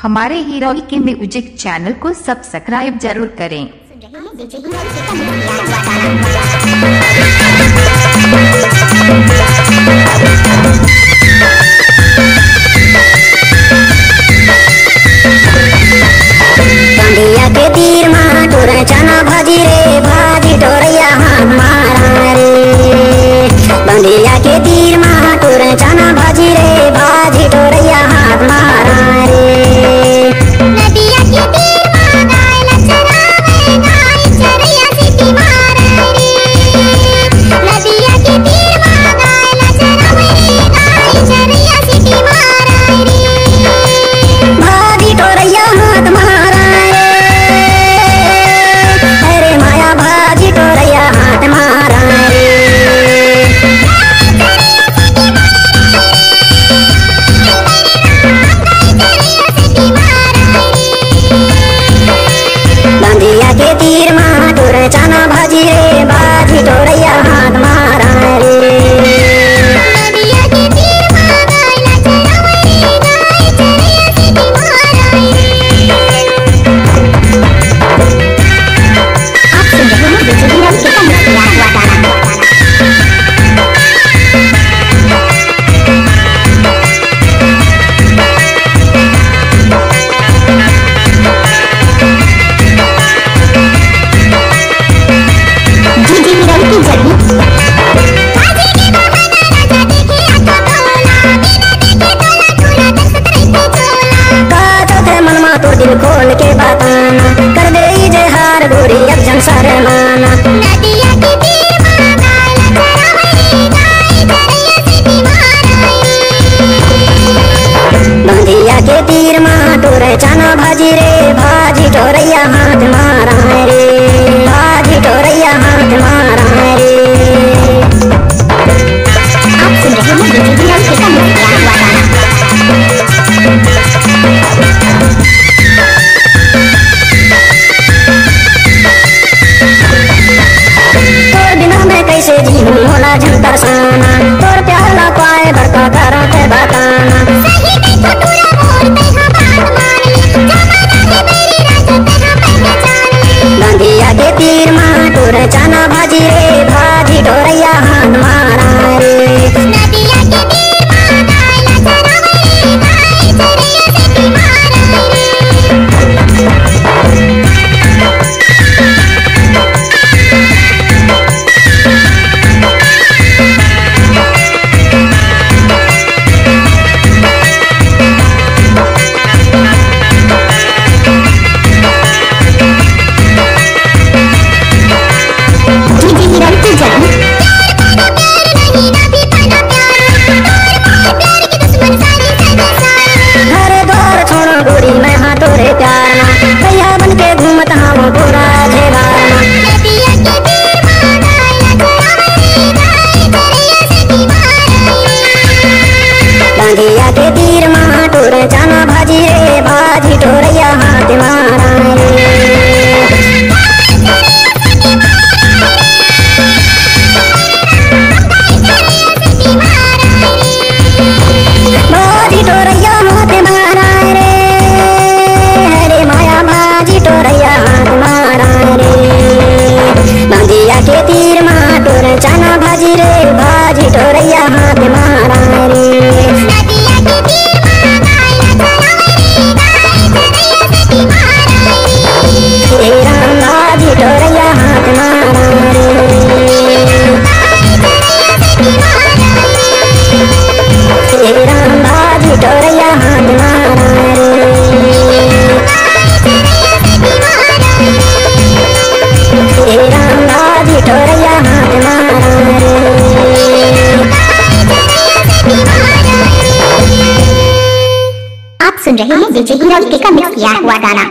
हमारे हीरोई के music channel को सब्सक्राइब जरूर करें। बंदिया के तीर माँ टोरे चना भाजी रे भाजी टोरैया हाथ मारा रे। बंदिया के तीर माँ टोरे चना भाजी रे भाजी टोरैया हाथ मारा रे। नदिया के तीर माँ गाय लचरावे गाय चरैया सीटी मारा रे। नदिया के तीर माँ गाय लचरावे गाय चरैया सीटी मारा रे। भाजी टोरैया हाथ मारा रे। माया भाजी टोरैया हाथ मारा रे। बंदिया के तीर माँ टोरे चना भाजी रे भाजी टोरैया हाथ मारा रे। नदिया के तीर माँ गाय लचरावे गाय चरैया सीटी मारा रे। आप सुन रहे हैं डीजे हीरोई के तैयार हुआ गाना। खोल के बताना कर दे इजहार गोरी अब जन शर्माना। नदिया के तीर माँ गाय लचरावे गाय चरैया सीटी मारा रे। बंदिया के तीर माँ टोरे चना भाजी रे भाजी टोरैया हाथ मारा रे। भाजी टोरैया हाथ मारा रे। आप सुन रहे हैं डीजे हीरोई के तैयार हुआ गाना। कैसे जीवन होला झंकर साना तोर प्याला पाए भड़का करा के बताना। सही नहीं तो टूरा मोर पे हाँ बात मान ले जमाना है मेरी राजत हाँ पहचान ले। बंदिया के तीर माँ टोरे चना भाजी रे भाजी टोरैया हाथ मारा रे। नदिया के तीर माँ गाय लचरावे गाय चरैया सीटी मारा रे। बंदिया के तीर माँ टोरे चना भाजी रे भाजी टोरैया हाथ मारा रे। भाजी टोरैया हाथ मारा रे। हरे माया भाजी टोरैया हाथ मारा रे। बंदिया के तीर माँ टोरे चना भाजी रे भाजी टोरैया हाथ मारा रे। नदिया के तीर माँ गाय लचरावे गाय चरैया सीटी मारा रे। हे राम भाजी टोरैया हाथ मारा रे। हे राम भाजी टोरैया हाथ मारा रे। हे राम भाजी टोरैया हाथ मारा रे। आप सुन रहे हैं डीजे हीरोई का मिक्स किया हुआ गाना।